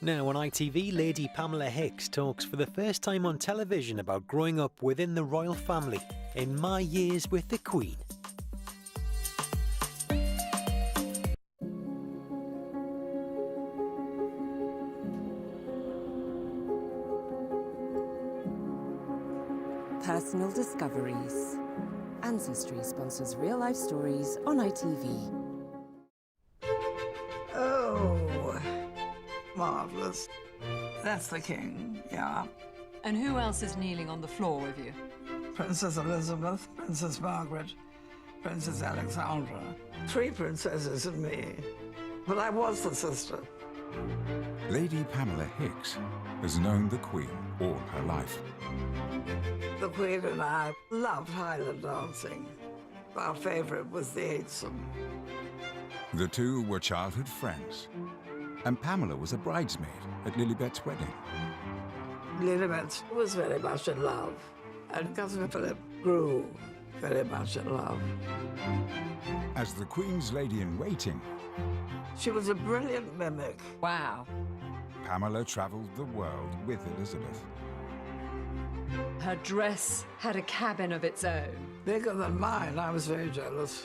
Now on ITV, Lady Pamela Hicks talks for the first time on television about growing up within the royal family in My Years with the Queen. Personal Discoveries. Ancestry sponsors real-life stories on ITV. Oh, marvellous. That's the king, yeah. And who else is kneeling on the floor with you? Princess Elizabeth, Princess Margaret, Princess Alexandra. 3 princesses and me. But I was the sister. Lady Pamela Hicks has known the Queen all her life. The Queen and I loved Highland dancing. Our favourite was the Eightsome. The two were childhood friends, and Pamela was a bridesmaid at Lilibet's wedding. Lilibet was very much in love, and Cousin Philip grew very much in love. As the Queen's lady-in-waiting, She was a brilliant mimic. Wow. Pamela travelled the world with Elizabeth. Her dress had a cabin of its own. Bigger than mine, I was very jealous.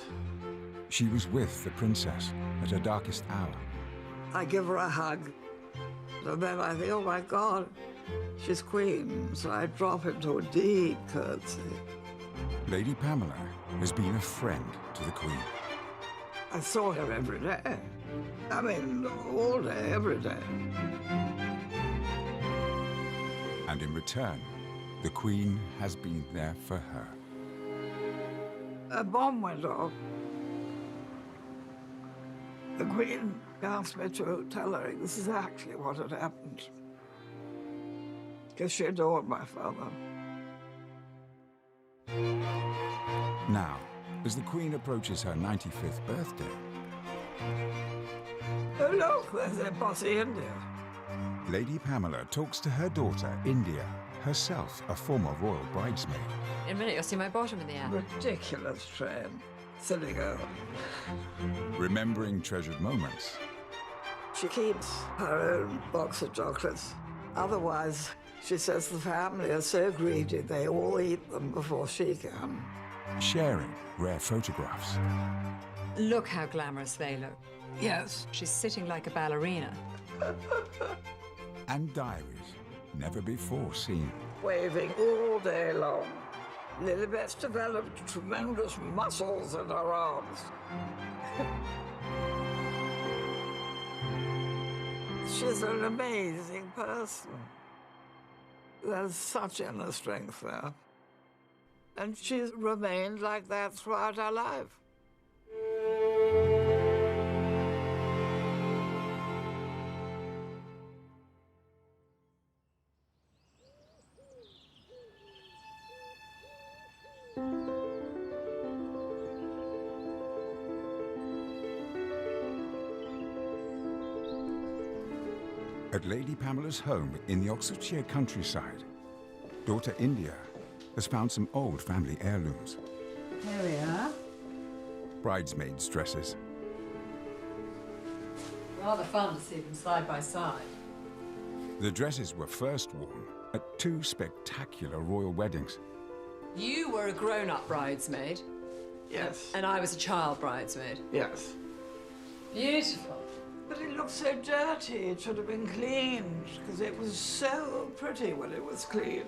She was with the princess at her darkest hour. I give her a hug, and then I think, oh my God, she's Queen, so I drop into a deep curtsy. Lady Pamela has been a friend to the Queen. I saw her every day. I mean, all day, every day. And in return, the Queen has been there for her. A bomb went off. The Queen asked me to tell her exactly what had happened, because she adored my father. Now, as the Queen approaches her 95th birthday, Oh, look, there's a bossy India. Lady Pamela talks to her daughter, India, herself a former royal bridesmaid. In a minute, you'll see my bottom in the air. Ridiculous train. Silly girl. Remembering treasured moments, She keeps her own box of chocolates. Otherwise, she says the family are so greedy they all eat them before she can. sharing rare photographs. Look how glamorous they look. Yes. She's sitting like a ballerina. And diaries never before seen. Waving all day long. Lilibet's developed tremendous muscles in her arms. She's an amazing person. There's such inner strength there. And she's remained like that throughout her life. At Lady Pamela's home in the Oxfordshire countryside, daughter India has found some old family heirlooms. Here we are. Bridesmaids' dresses. Rather fun to see them side by side. The dresses were first worn at 2 spectacular royal weddings. You were a grown-up bridesmaid. Yes. And I was a child bridesmaid. Yes. Beautiful. But it looked so dirty. It should have been cleaned, because it was so pretty when it was clean.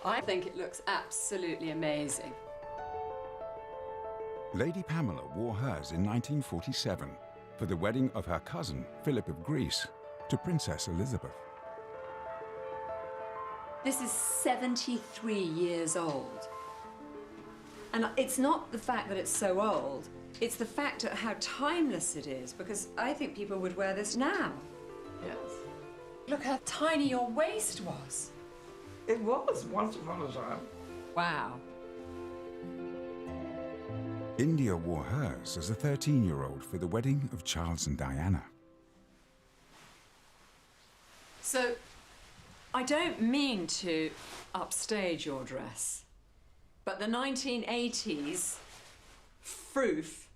I think it looks absolutely amazing. Lady Pamela wore hers in 1947 for the wedding of her cousin, Philip of Greece, to Princess Elizabeth. This is 73 years old. And it's not the fact that it's so old, it's the fact of how timeless it is, because I think people would wear this now. Yes. Look how tiny your waist was. It was once upon a time. Wow. India wore hers as a 13-year-old for the wedding of Charles and Diana. So, I don't mean to upstage your dress, but the 1980s froof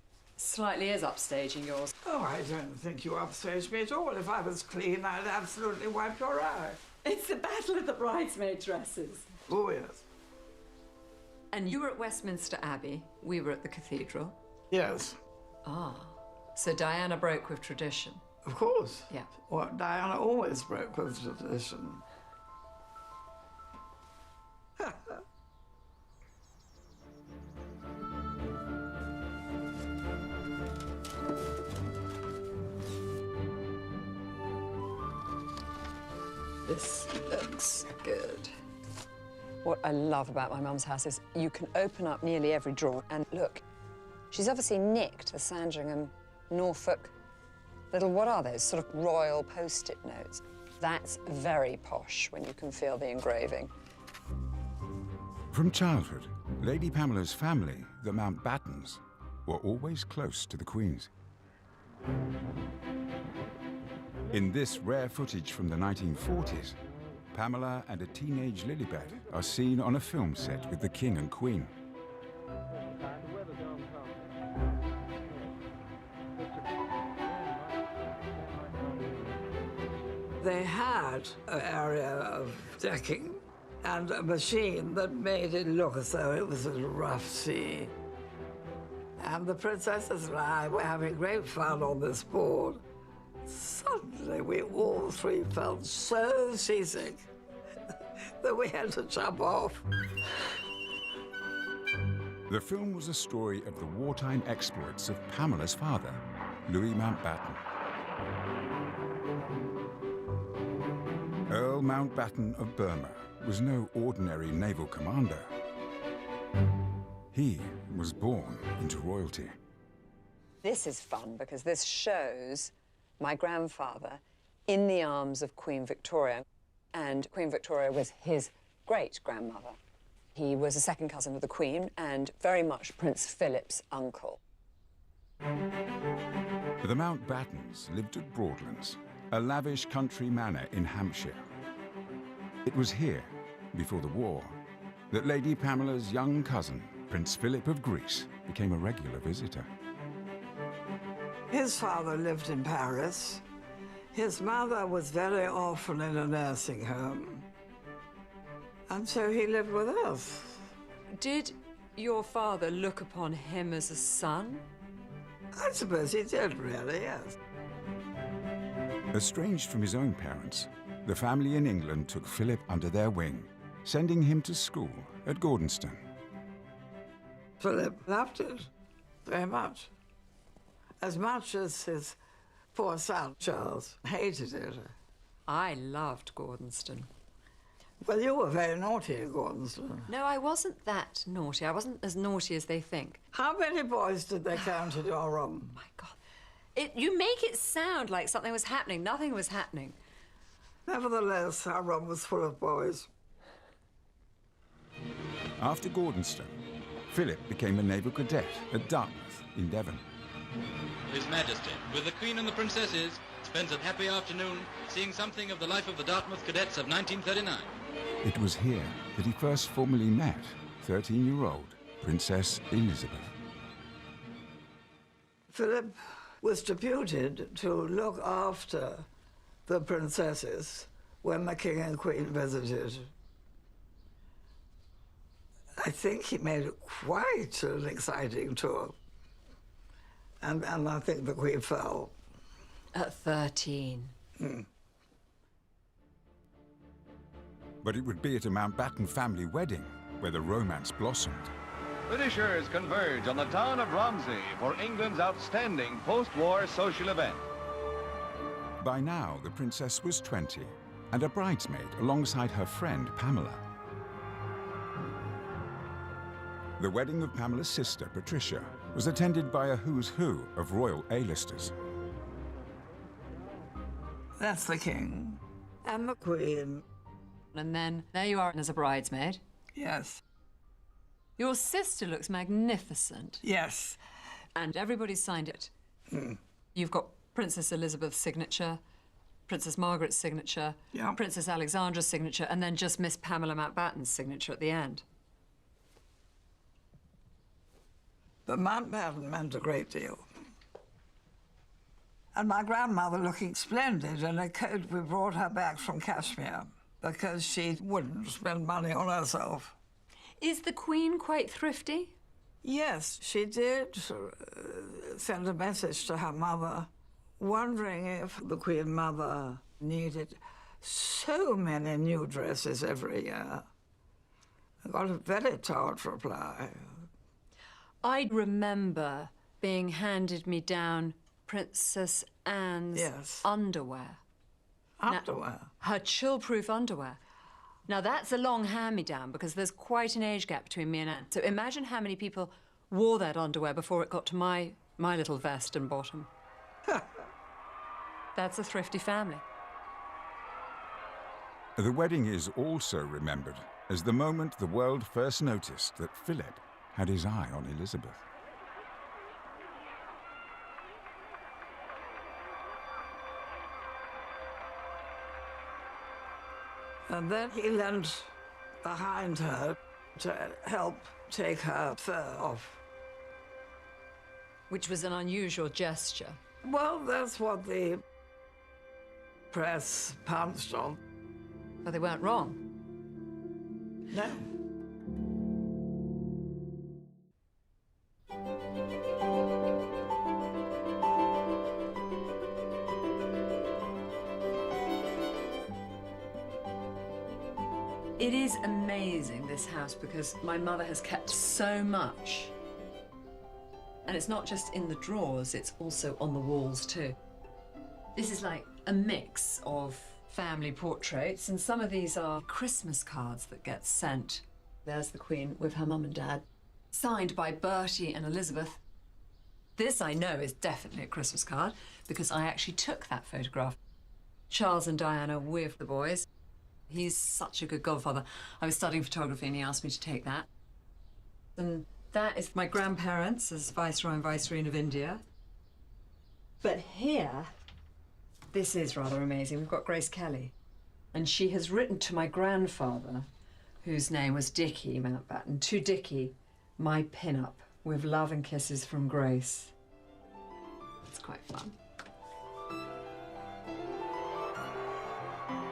slightly is upstaging yours. Oh, I don't think you upstaged me at all. If I was clean, I'd absolutely wipe your eye. It's the battle of the bridesmaid dresses. Oh, yes. And you were at Westminster Abbey, we were at the cathedral. Yes, Ah, so Diana broke with tradition. of course. Yeah. Well, Diana always broke with tradition. This looks good. What I love about my mum's house is you can open up nearly every drawer and look. She's obviously nicked the Sandringham, Norfolk, little, what are those, sort of royal post-it notes. That's very posh when you can feel the engraving. From childhood, Lady Pamela's family, the Mountbattens, were always close to the Queen's. In this rare footage from the 1940s, Pamela and a teenage Lilibet are seen on a film set with the King and Queen. They had an area of decking and a machine that made it look as though it was a rough sea. And the princesses and I were having great fun on this board. Suddenly, we all three felt so seasick that we had to jump off. The film was a story of the wartime exploits of Pamela's father, Louis Mountbatten. Earl Mountbatten of Burma was no ordinary naval commander. He was born into royalty. This is fun because this shows my grandfather in the arms of Queen Victoria. And Queen Victoria was his great-grandmother. He was a second cousin of the Queen and very much Prince Philip's uncle. The Mountbattens lived at Broadlands, a lavish country manor in Hampshire. It was here, before the war, that Lady Pamela's young cousin, Prince Philip of Greece, became a regular visitor. His father lived in Paris. His mother was very often in a nursing home. And so he lived with us. Did your father look upon him as a son? I suppose he did, really, yes. Estranged from his own parents, the family in England took Philip under their wing, sending him to school at Gordonston. Philip loved it very much as his poor son, Charles, hated it. I loved Gordonston. Well, you were very naughty at Gordonston. No, I wasn't that naughty. I wasn't as naughty as they think. How many boys did they count in your room? My God. You make it sound like something was happening. Nothing was happening. Nevertheless, our room was full of boys. After Gordonston, Philip became a naval cadet at Dartmouth in Devon. His Majesty, with the Queen and the Princesses, spends a happy afternoon seeing something of the life of the Dartmouth cadets of 1939. It was here that he first formally met 13-year-old Princess Elizabeth. Philip was deputed to look after the princesses when the King and Queen visited. I think he made it quite an exciting tour. And I think the Queen fell. At 13. But it would be at a Mountbatten family wedding where the romance blossomed. Britishers converge on the town of Romsey for England's outstanding post-war social event. By now, the princess was 20 and a bridesmaid alongside her friend Pamela. The wedding of Pamela's sister, Patricia, was attended by a who's who of royal A-listers. That's the King and the Queen. And then there you are as a bridesmaid. Yes, Your sister looks magnificent. yes. And everybody signed it. You've got Princess Elizabeth's signature, Princess Margaret's signature, Yeah. Princess Alexandra's signature, and then just Miss Pamela Mountbatten's signature at the end. But Mountbatten meant a great deal. And my grandmother looking splendid in a coat we brought her back from Kashmir because she wouldn't spend money on herself. Is the Queen quite thrifty? Yes, she did send a message to her mother, wondering if the Queen Mother needed so many new dresses every year. I got a very tart reply. I remember being handed me down Princess Anne's underwear. Underwear? Now, her chill-proof underwear. Now, that's a long hand-me-down because there's quite an age gap between me and Anne. So imagine how many people wore that underwear before it got to my little vest and bottom. That's a thrifty family. The wedding is also remembered as the moment the world first noticed that Philip had his eye on Elizabeth. And then he leant behind her to help take her fur off. Which was an unusual gesture. Well, that's what the press pounced on. But they weren't wrong. No. It is amazing, this house, because my mother has kept so much. And it's not just in the drawers, it's also on the walls too. This is like a mix of family portraits, and some of these are Christmas cards that get sent. There's the Queen with her mum and dad, signed by Bertie and Elizabeth. This, I know, is definitely a Christmas card, because I actually took that photograph. Charles and Diana with the boys. He's such a good godfather. I was studying photography and he asked me to take that. And that is my grandparents as Viceroy and Vicereine of India. But here, this is rather amazing. We've got Grace Kelly. And she has written to my grandfather, whose name was Dickie Mountbatten, to Dickie, my pin-up, with love and kisses from Grace. It's quite fun.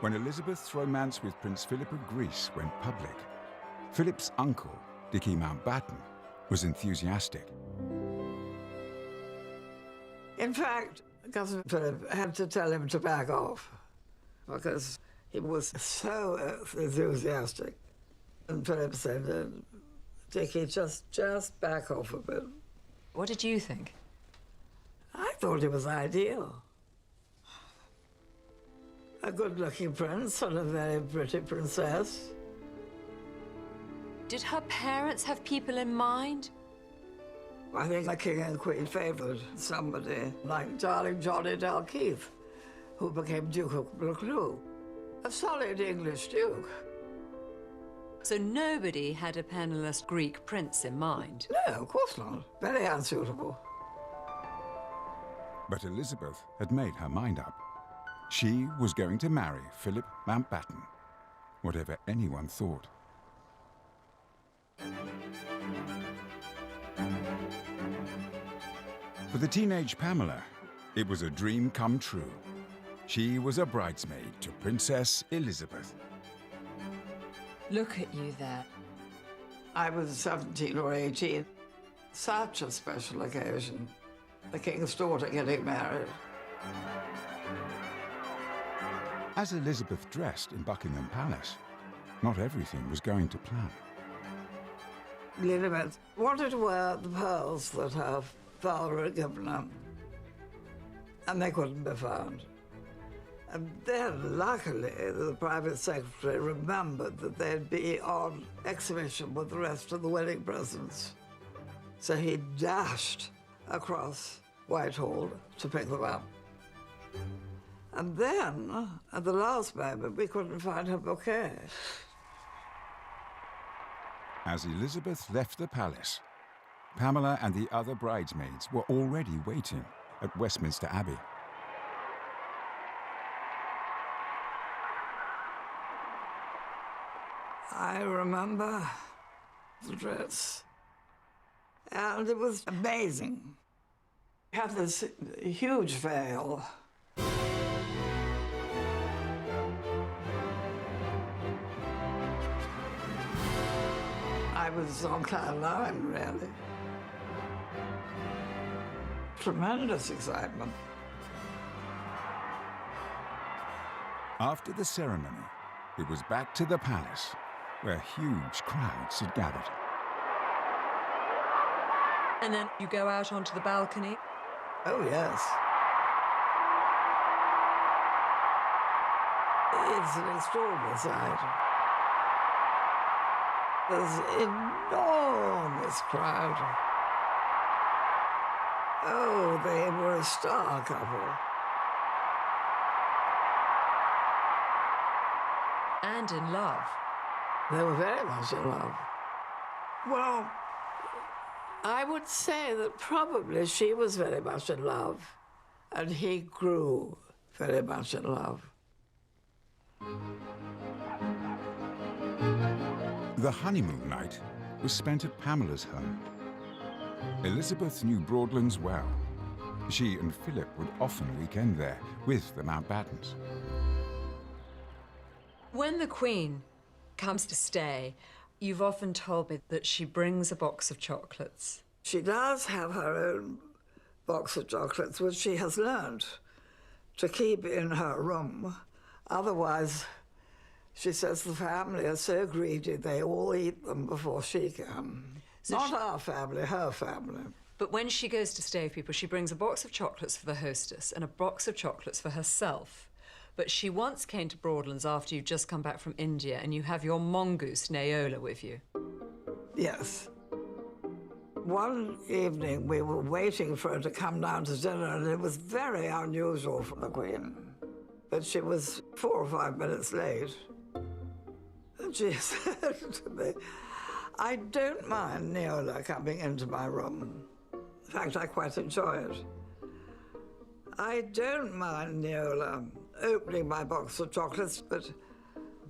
When Elizabeth's romance with Prince Philip of Greece went public, Philip's uncle, Dickie Mountbatten, was enthusiastic. In fact, Cousin Philip had to tell him to back off because he was so enthusiastic. And Philip said, Dickie, just back off a bit. What did you think? I thought it was ideal. A good-looking prince and a very pretty princess. Did her parents have people in mind? I think the king and queen favored somebody like darling Johnny Dalkeith, who became Duke of Buccleuch, a solid English duke. So nobody had a penniless Greek prince in mind? No, of course not. Very unsuitable. But Elizabeth had made her mind up. She was going to marry Philip Mountbatten, whatever anyone thought. For the teenage Pamela, it was a dream come true. She was a bridesmaid to Princess Elizabeth. Look at you there. I was 17 or 18. Such a special occasion. The king's daughter getting married. As Elizabeth dressed in Buckingham Palace, not everything was going to plan. Elizabeth wanted to wear the pearls that her father had given her, and they couldn't be found. And then, luckily, the private secretary remembered that they'd be on exhibition with the rest of the wedding presents. So he dashed across Whitehall to pick them up. And then, at the last moment, we couldn't find her bouquet. As Elizabeth left the palace, Pamela and the other bridesmaids were already waiting at Westminster Abbey. I remember the dress, and it was amazing. Had this huge veil. I was on cloud nine, really. Tremendous excitement. After the ceremony, it was back to the palace, where huge crowds had gathered. And then you go out onto the balcony. Oh, yes. It's an extraordinary sight. There's enormous crowd. Oh, they were a star couple. And in love. They were very much in love. Well, I would say that probably she was very much in love, and he grew very much in love. The honeymoon night was spent at Pamela's home. Elizabeth knew Broadlands well. She and Philip would often weekend there with the Mountbattens. When the Queen comes to stay, you've often told me that she brings a box of chocolates. She does have her own box of chocolates, which she has learned to keep in her room. Otherwise, she says the family are so greedy they all eat them before she can. So Not our family, her family. But when she goes to stay with people, she brings a box of chocolates for the hostess and a box of chocolates for herself. But she once came to Broadlands after you'd just come back from India and you have your mongoose, Naola, with you. Yes. One evening we were waiting for her to come down to dinner, and it was very unusual for the Queen. But she was 4 or 5 minutes late. And she said to me, "I don't mind Naola coming into my room. In fact, I quite enjoy it. I don't mind Naola opening my box of chocolates, but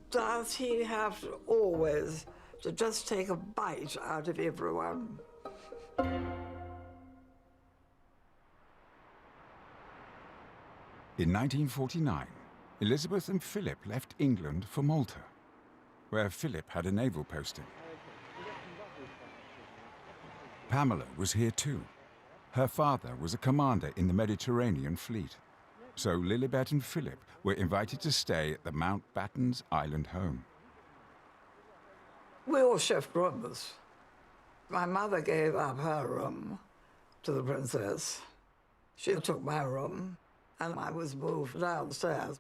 does he have to always to just take a bite out of everyone?" In 1949, Elizabeth and Philip left England for Malta, where Philip had a naval posting. Pamela was here too. Her father was a commander in the Mediterranean fleet, so Lilibet and Philip were invited to stay at the Mountbattens Island home. We all shift rooms. My mother gave up her room to the princess. She took my room, and I was moved downstairs.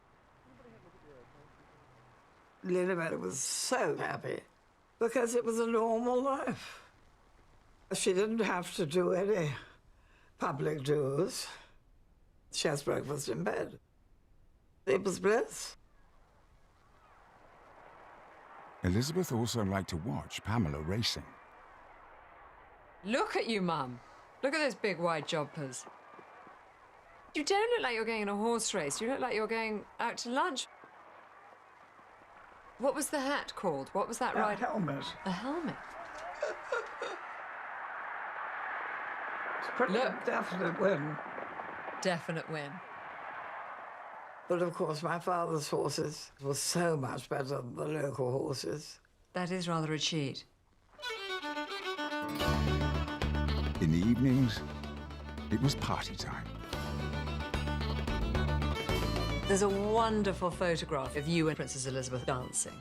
Lilibet was so happy because it was a normal life. She didn't have to do any public dues. She has breakfast in bed. It was bliss. Elizabeth also liked to watch Pamela racing. Look at you, Mum. Look at those big wide jumpers. You don't look like you're going on a horse race. You look like you're going out to lunch. What was the hat called? What was that ride? A helmet. A helmet. It's a pretty definite win. Definite win. But of course, my father's horses were so much better than the local horses. That is rather a cheat. In the evenings, it was party time. There's a wonderful photograph of you and Princess Elizabeth dancing.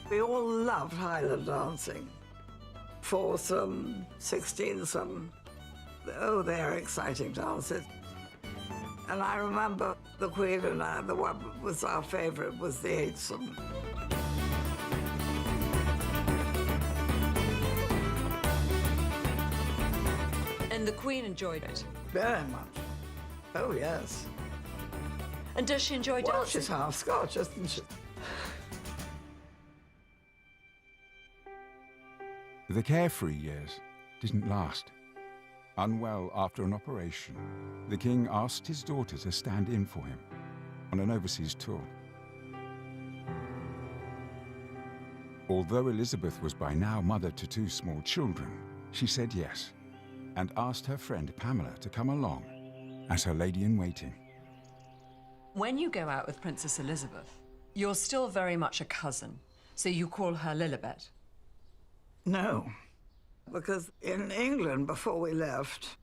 We all loved Highland dancing. Foursome, 16-some. Oh, they're exciting dances. And I remember the Queen and I, the one that was our favourite was the eightsome. And the Queen enjoyed it. Very much. Oh, yes. And does she enjoy Well, dancing? she's half Scotch, isn't she? The carefree years didn't last. Unwell after an operation, the king asked his daughter to stand in for him on an overseas tour. Although Elizabeth was by now mother to 2 small children, she said yes, and asked her friend Pamela to come along as her lady-in-waiting. When you go out with Princess Elizabeth, you're still very much a cousin, so you call her Lilibet. No, because in England, before we left,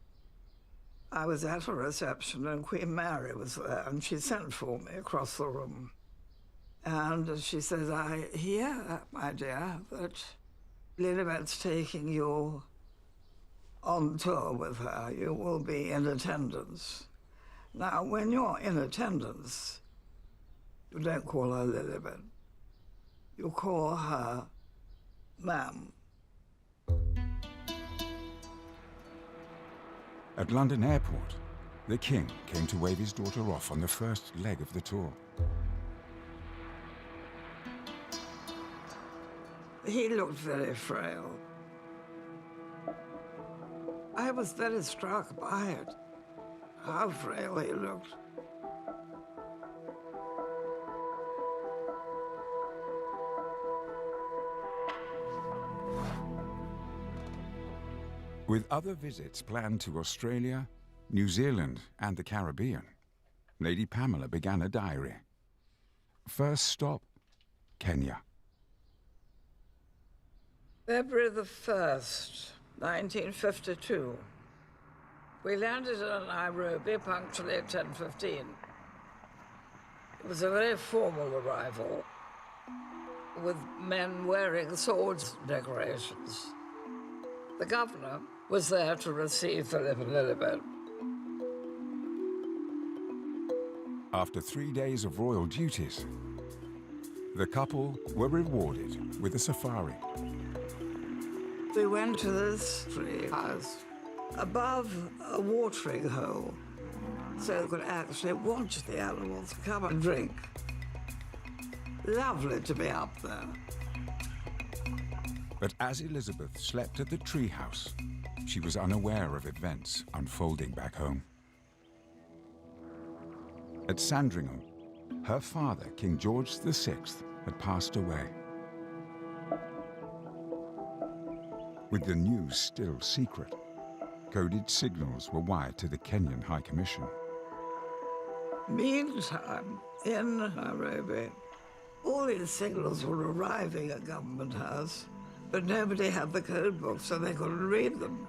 I was at a reception and Queen Mary was there, and she sent for me across the room. And she says, I hear, my dear, that Lilibet's taking you on tour with her. You will be in attendance. Now, when you're in attendance, you don't call her Lilibet. You call her ma'am. At London Airport, the King came to wave his daughter off on the first leg of the tour. He looked very frail. I was very struck by it, how frail he looked. With other visits planned to Australia, New Zealand, and the Caribbean, Lady Pamela began a diary. First stop, Kenya. February the 1st, 1952. We landed in Nairobi punctually at 10:15. It was a very formal arrival, with men wearing swords decorations. The governor was there to receive Philip and Lilibet. After 3 days of royal duties, the couple were rewarded with a safari. We went to this tree house above a watering hole, so we could actually watch the animals come and drink. Lovely to be up there. But as Elizabeth slept at the treehouse, she was unaware of events unfolding back home. At Sandringham, her father, King George VI, had passed away. With the news still secret, coded signals were wired to the Kenyan High Commission. Meantime, in Nairobi, all these signals were arriving at Government House, but nobody had the code book, so they couldn't read them.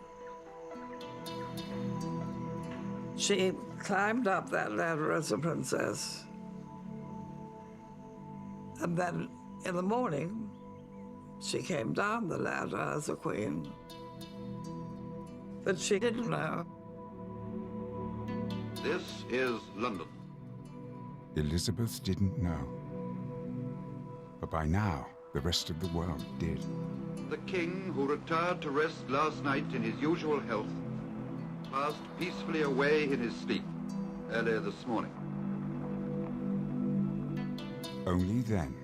She climbed up that ladder as a princess. And then in the morning, she came down the ladder as a queen. But she didn't know. This is London. Elizabeth didn't know. But by now, the rest of the world did. The king, who retired to rest last night in his usual health, passed peacefully away in his sleep earlier this morning. Only then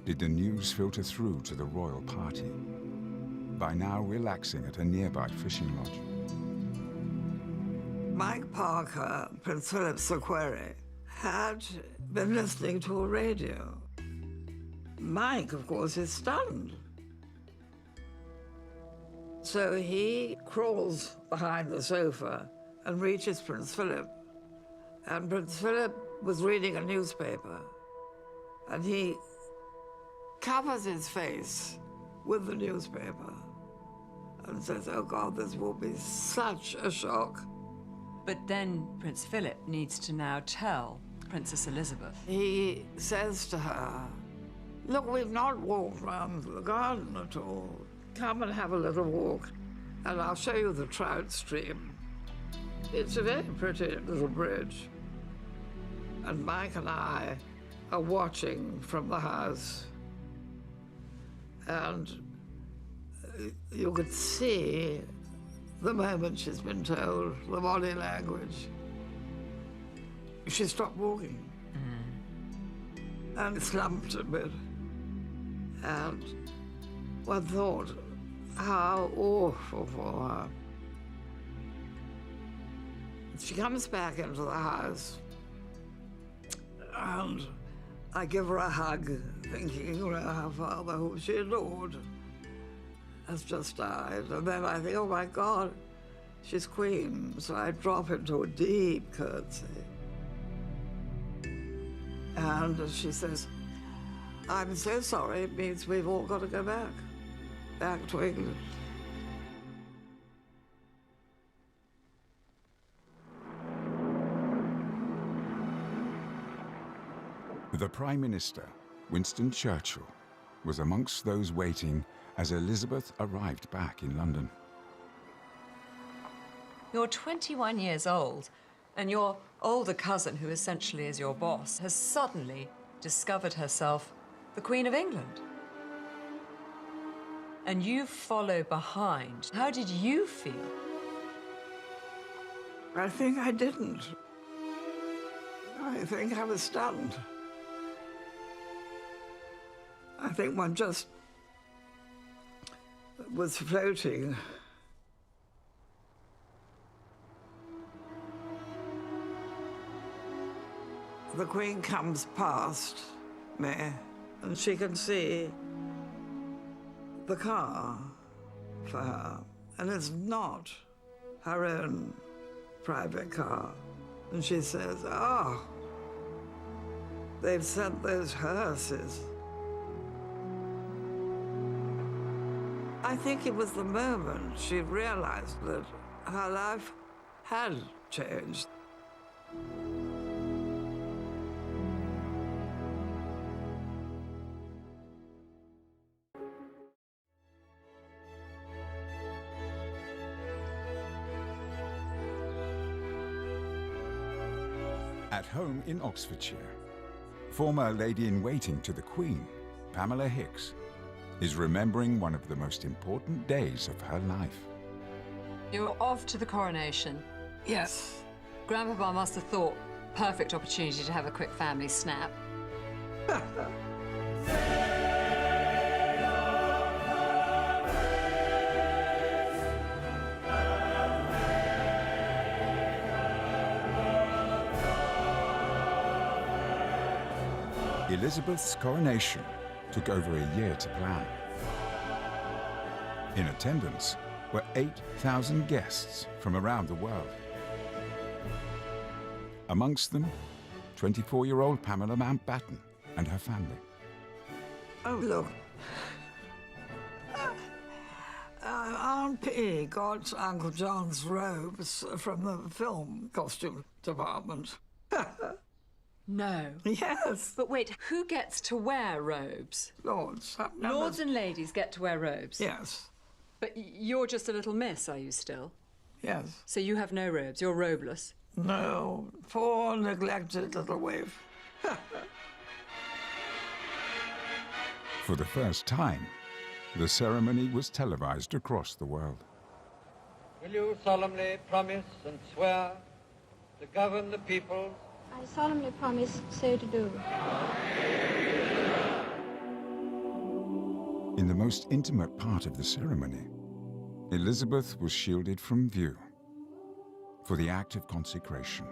did the news filter through to the royal party, by now relaxing at a nearby fishing lodge. Mike Parker, Prince Philip's equerry, had been listening to a radio. Mike, of course, is stunned. So he crawls behind the sofa and reaches Prince Philip. And Prince Philip was reading a newspaper. And he covers his face with the newspaper and says, oh God, this will be such a shock. But then Prince Philip needs to now tell Princess Elizabeth. He says to her, look, we've not walked round the garden at all. Come and have a little walk, and I'll show you the trout stream. It's a very pretty little bridge. And Mike and I are watching from the house. And you could see the moment she's been told, the body language. She stopped walking and slumped a bit. And one thought, how awful for her. She comes back into the house, and I give her a hug, thinking, her father, who she adored, has just died. And then I think, oh my God, She's queen, so I drop into a deep curtsy. And she says, I'm so sorry, it means we've all got to go back to England. The Prime Minister, Winston Churchill, was amongst those waiting as Elizabeth arrived back in London. You're 21 years old, and your older cousin, who essentially is your boss, has suddenly discovered herself the Queen of England. And you follow behind. How did you feel? I think I didn't. I think I was stunned. I think one just was floating. The Queen comes past me, and she can see the car for her, and it's not her own private car. And she says, oh, they've sent those hearses. I think it was the moment she realized that her life had changed. At home in Oxfordshire, former lady-in-waiting to the Queen, Pamela Hicks, is remembering one of the most important days of her life. You're off to the coronation. Yes. Grandpapa must have thought, perfect opportunity to have a quick family snap. Elizabeth's coronation took over a year to plan. In attendance were 8,000 guests from around the world. Amongst them, 24-year-old Pamela Mountbatten and her family. Oh, look. Aunt P got Uncle John's robes from the film costume department. No. Yes. But wait, who gets to wear robes? Lords. Lords and ladies get to wear robes? Yes. But you're just a little miss, are you still? Yes. So you have no robes, you're robeless? No. Poor, neglected little waif. For the first time, the ceremony was televised across the world. Will you solemnly promise and swear to govern the people? I solemnly promise so to do. In the most intimate part of the ceremony, Elizabeth was shielded from view for the act of consecration.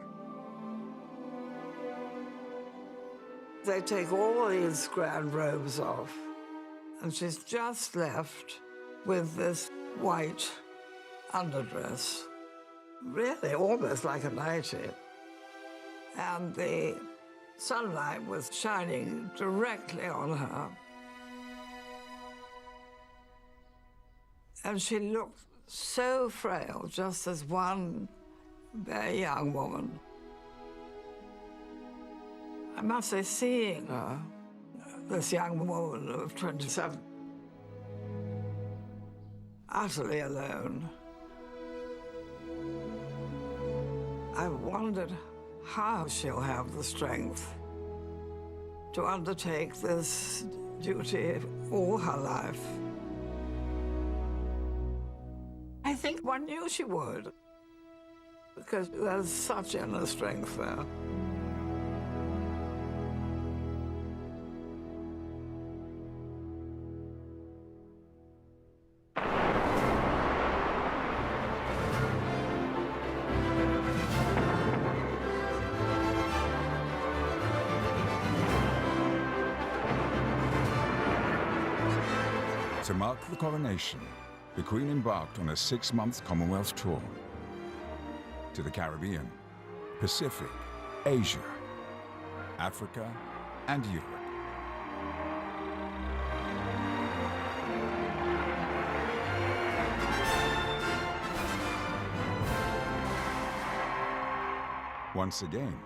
They take all these grand robes off, and she's just left with this white underdress, really almost like a nightie. And the sunlight was shining directly on her. And she looked so frail, just as one very young woman. I must say, seeing her, this young woman of 27, utterly alone, I wondered how she'll have the strength to undertake this duty all her life. I think one knew she would, because there's such inner strength there. To mark the coronation, the Queen embarked on a 6-month Commonwealth tour, to the Caribbean, Pacific, Asia, Africa, and Europe. Once again,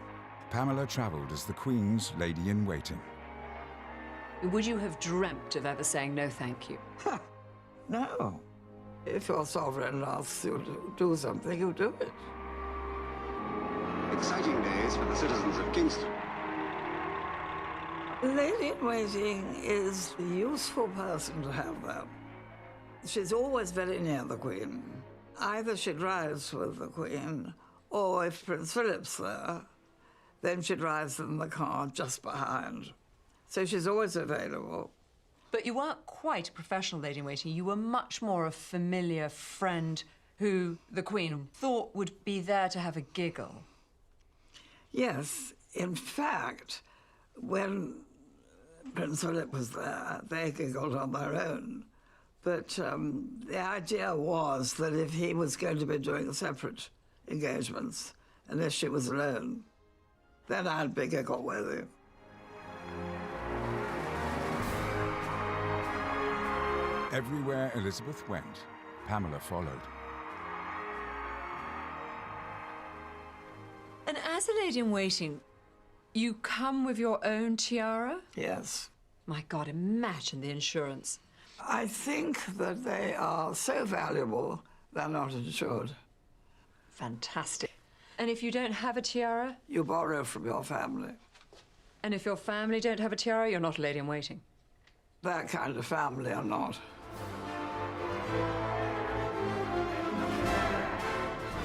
Pamela travelled as the Queen's lady-in-waiting. Would you have dreamt of ever saying no thank you? No. If your sovereign asks you to do something, you do it. Exciting days for the citizens of Kingston. Lady-in-waiting is a useful person to have there. She's always very near the Queen. Either she drives with the Queen, or if Prince Philip's there, then she drives in the car just behind. So she's always available. But you weren't quite a professional lady-in-waiting. You were much more a familiar friend who the Queen thought would be there to have a giggle. Yes. In fact, when Prince Philip was there, they giggled on their own. But the idea was that if he was going to be doing separate engagements, and if she was alone, then I'd be giggle-worthy. Everywhere Elizabeth went, Pamela followed. And as a lady-in-waiting, you come with your own tiara? Yes. My God, imagine the insurance. I think that they are so valuable, they're not insured. Fantastic. And if you don't have a tiara? You borrow from your family. And if your family don't have a tiara, you're not a lady-in-waiting? That kind of family are not.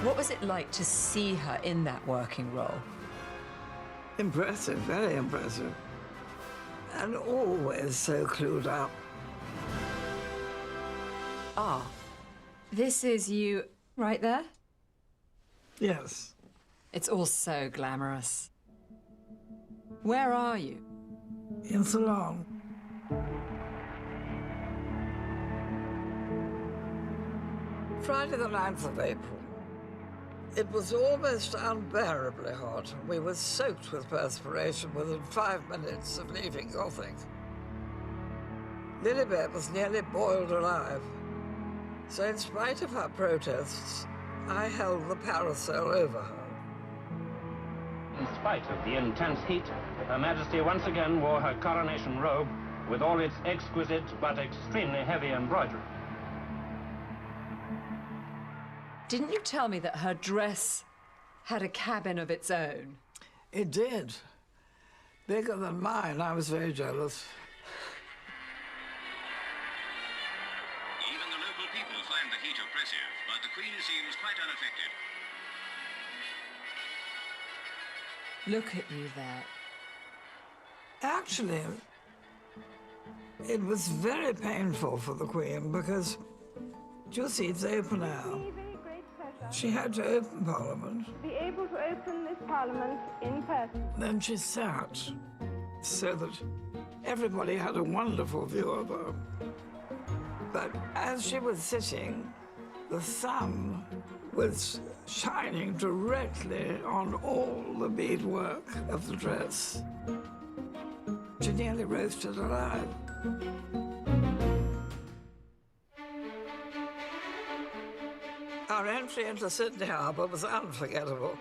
What was it like to see her in that working role? Impressive, very impressive. And always so clued up. Ah, this is you right there? Yes. It's all so glamorous. Where are you? In Ceylon. Friday the 9th of April. It was almost unbearably hot. We were soaked with perspiration within 5 minutes of leaving Gothic. Lilibet was nearly boiled alive. So in spite of her protests, I held the parasol over her. In spite of the intense heat, Her Majesty once again wore her coronation robe with all its exquisite but extremely heavy embroidery. Didn't you tell me that her dress had a cabin of its own? It did. Bigger than mine. I was very jealous. Even the local people find the heat oppressive, but the Queen seems quite unaffected. Look at you there. Actually, it was very painful for the Queen because, do you see, it's open air. She had to open Parliament. Be able to open this Parliament in person. Then she sat so that everybody had a wonderful view of her. But as she was sitting, the sun was shining directly on all the beadwork of the dress. She nearly roasted alive. Our entry into Sydney Harbour was unforgettable.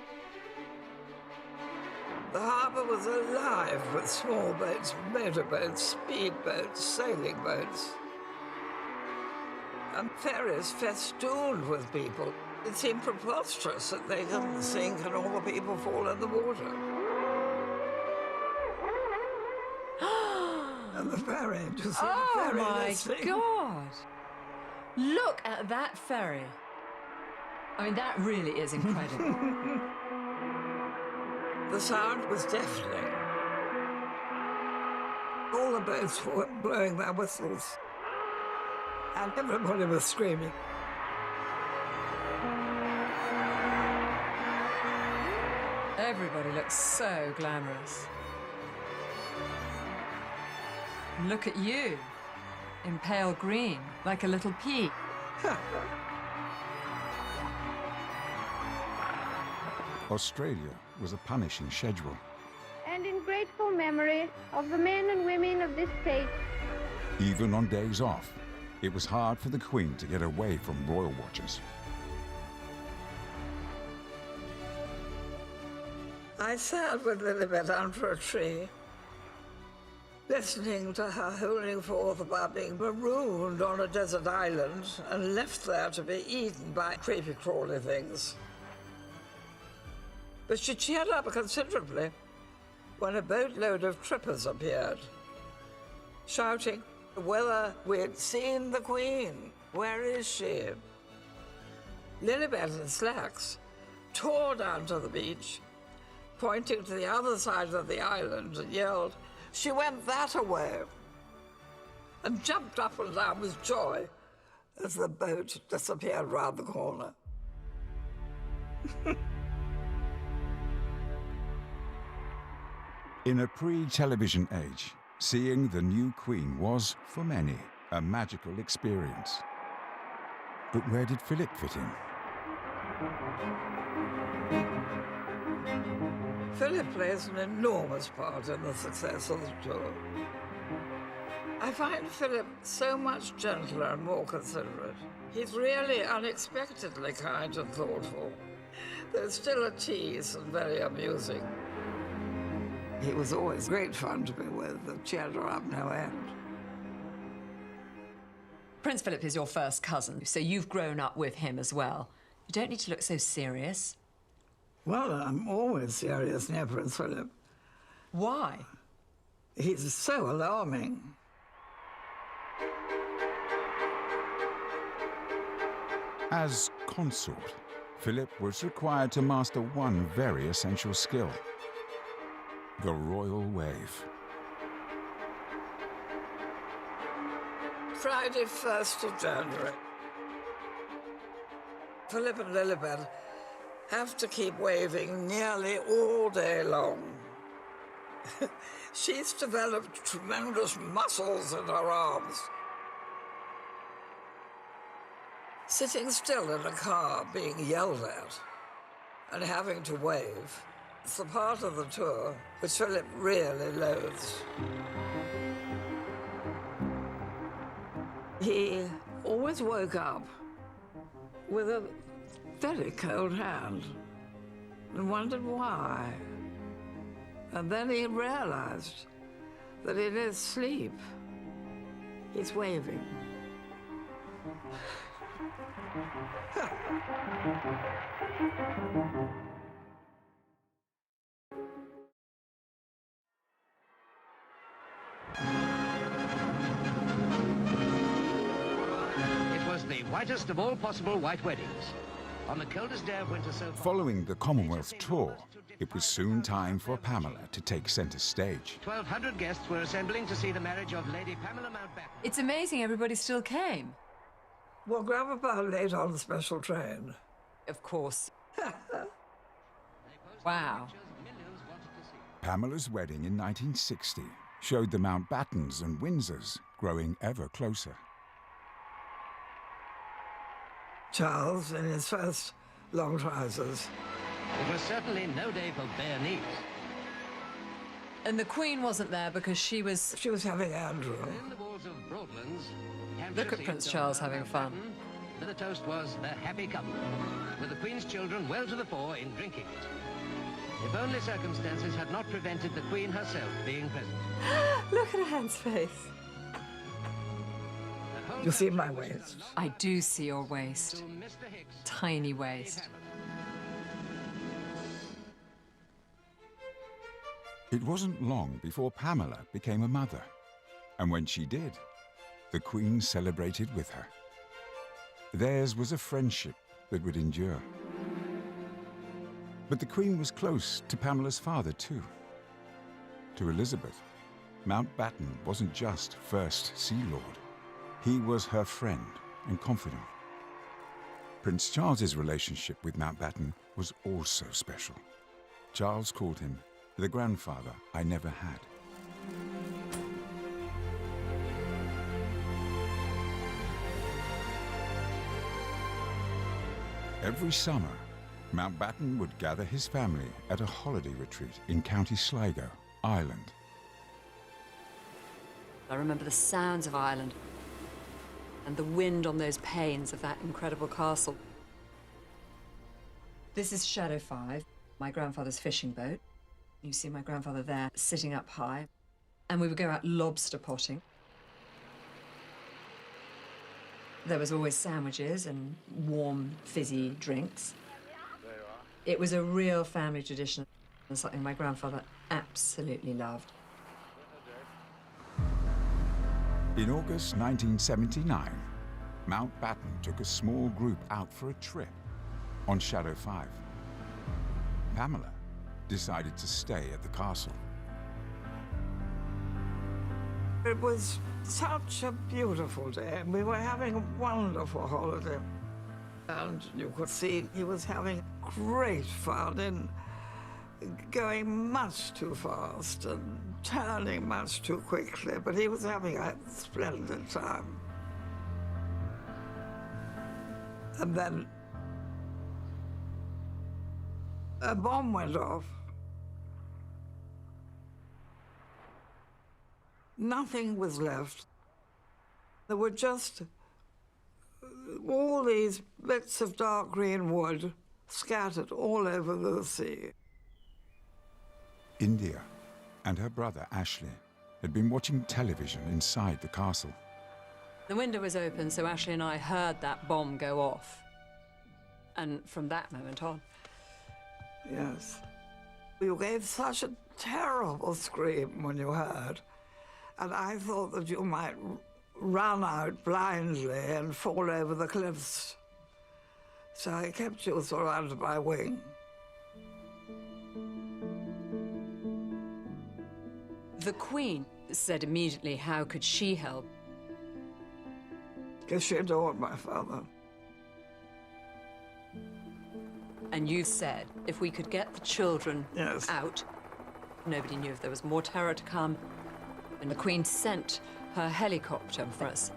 The harbour was alive with small boats, motorboats, speedboats, sailing boats, and ferries festooned with people. It seemed preposterous that they didn't sink and all the people fall in the water. And the ferry, do you see the ferry? Oh, my God! Look at that ferry. I mean, that really is incredible. The sound was deafening. All the boats were blowing their whistles, and everybody was screaming. Everybody looks so glamorous. Look at you, in pale green, like a little pea. Australia was a punishing schedule. And in grateful memory of the men and women of this state. Even on days off, it was hard for the Queen to get away from royal watchers. I sat with Lilibet under a tree, listening to her holding forth about being marooned on a desert island and left there to be eaten by creepy-crawly things. But she cheered up considerably when a boatload of trippers appeared, shouting whether we'd seen the Queen. Where is she? Lilibet in slacks tore down to the beach, pointing to the other side of the island, and yelled, "She went that away," and jumped up and down with joy as the boat disappeared round the corner. In a pre-television age, seeing the new Queen was, for many, a magical experience. But where did Philip fit in? Philip plays an enormous part in the success of the tour. I find Philip so much gentler and more considerate. He's really unexpectedly kind and thoughtful. There's still a tease and very amusing. He was always great fun to be with, and cheered her up no end. Prince Philip is your first cousin, so you've grown up with him as well. You don't need to look so serious. Well, I'm always serious near Prince Philip. Why? He's so alarming. As consort, Philip was required to master one very essential skill: the royal wave. Friday, 1st of January. Philip and Lilibet have to keep waving nearly all day long. She's developed tremendous muscles in her arms. Sitting still in a car being yelled at and having to wave, it's the part of the tour which Philip really loathes. He always woke up with a very cold hand and wondered why. And then he realized that in his sleep, he's waving. It was the whitest of all possible white weddings. On the coldest day of winter so far. Following the Commonwealth tour, it was soon time for Pamela to take centre stage. 1,200 guests were assembling to see the marriage of Lady Pamela Mountbatten. It's amazing everybody still came. Well, Grandpapa late on the special train. Of course. Wow. Pamela's wedding in 1960 showed the Mountbattens and Windsors growing ever closer. Charles in his first long trousers. It was certainly no day for bare knees. And the Queen wasn't there because she was having Andrew. In the walls of Broadlands, Look at Prince Charles having fun. The toast was the happy couple, with the Queen's children well to the fore in drinking it. If only circumstances had not prevented the Queen herself being present. Look at Anne's face. You see my waist? I do see your waist. Tiny waist. It wasn't long before Pamela became a mother. And when she did, the Queen celebrated with her. Theirs was a friendship that would endure. But the Queen was close to Pamela's father too. To Elizabeth, Mountbatten wasn't just First Sea Lord. He was her friend and confidant. Prince Charles's relationship with Mountbatten was also special. Charles called him the grandfather I never had. Every summer, Mountbatten would gather his family at a holiday retreat in County Sligo, Ireland. I remember the sounds of Ireland and the wind on those panes of that incredible castle. This is Shadow 5, my grandfather's fishing boat. You see my grandfather there, sitting up high. And we would go out lobster potting. There was always sandwiches and warm, fizzy drinks. It was a real family tradition and something my grandfather absolutely loved. In August 1979, Mountbatten took a small group out for a trip on Shadow 5. Pamela decided to stay at the castle. It was such a beautiful day, and we were having a wonderful holiday. And you could see he was having great fun in going much too fast and turning much too quickly, but he was having a splendid time. And then a bomb went off. Nothing was left. There were just all these bits of dark green wood scattered all over the sea. India and her brother Ashley had been watching television inside the castle. The window was open, so Ashley and I heard that bomb go off. And from that moment on... Yes. You gave such a terrible scream when you heard. And I thought that you might run out blindly and fall over the cliffs. So I kept you sort of under my wing. The Queen said immediately, how could she help? Because she adored my father. And you said if we could get the children out, nobody knew if there was more terror to come. And the Queen sent her helicopter for us.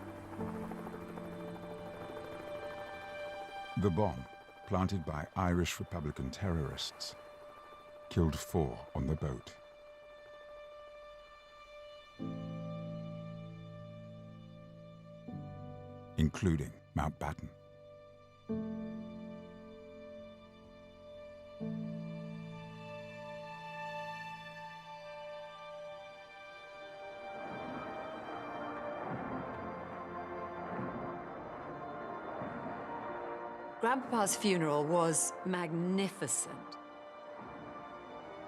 The bomb, planted by Irish Republican terrorists, killed 4 on the boat. Including Mountbatten. Grandpapa's funeral was magnificent.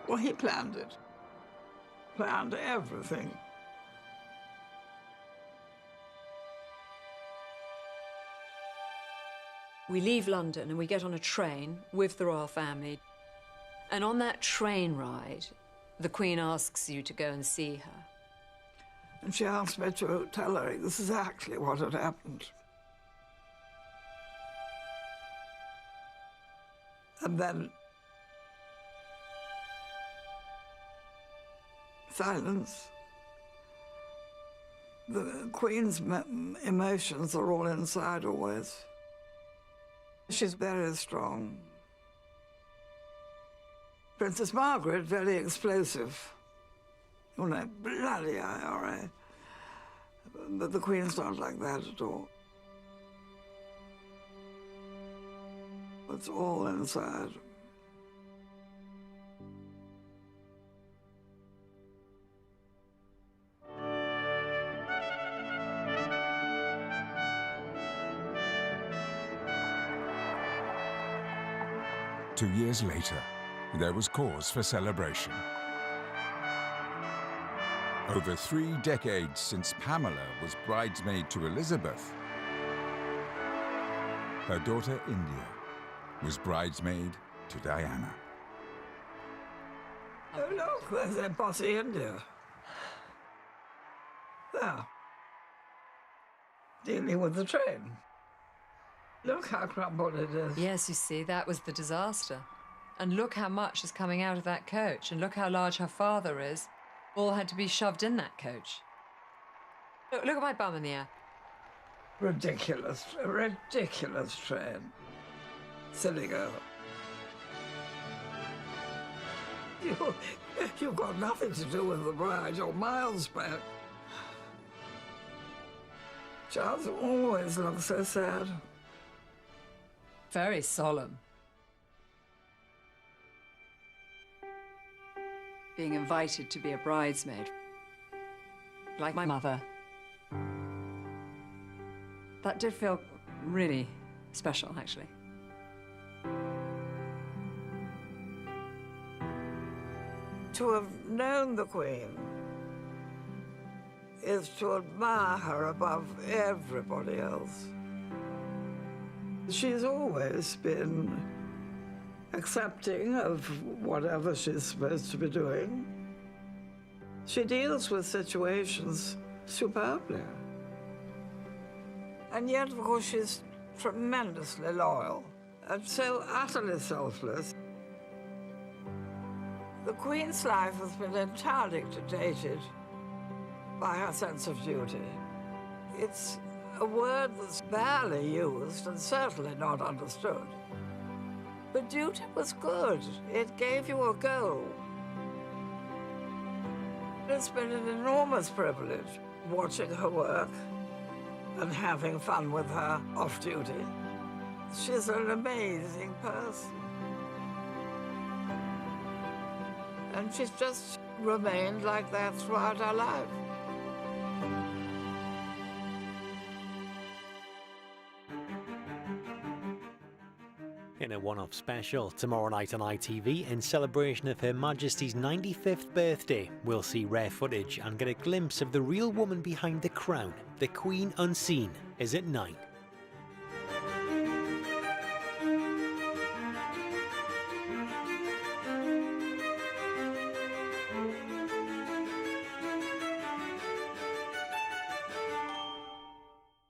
Well, he planned it. Planned everything. We leave London and we get on a train with the royal family. And on that train ride, the Queen asks you to go and see her. And she asked me to tell her this is actually what had happened. And then silence. The Queen's emotions are all inside always. She's very strong. Princess Margaret, very explosive. You know, bloody IRA. But the Queen's not like that at all. It's all inside. Two years later, there was cause for celebration. Over 3 decades since Pamela was bridesmaid to Elizabeth, her daughter India was bridesmaid to Diana. Oh, look, there's that bossy India. There. Dealing with the train. Look how crumbled it is. Yes, you see, that was the disaster. And look how much is coming out of that coach, and look how large her father is. All had to be shoved in that coach. Look at my bum in the air. Ridiculous, ridiculous train. Silly girl. You've got nothing to do with the bride. You're miles back. Charles always looks so sad. Very solemn. Being invited to be a bridesmaid, like my mother. That did feel really special, actually. To have known the Queen is to admire her above everybody else. She's always been accepting of whatever she's supposed to be doing. She deals with situations superbly. And yet, of course, she's tremendously loyal and so utterly selfless. The Queen's life has been entirely dictated by her sense of duty. It's a word that's barely used and certainly not understood. But duty was good. It gave you a goal. It's been an enormous privilege watching her work and having fun with her off duty. She's an amazing person. And she's just remained like that throughout her life. In a one-off special tomorrow night on ITV in celebration of Her Majesty's 95th birthday, we'll see rare footage and get a glimpse of the real woman behind the crown. The Queen Unseen is at 9.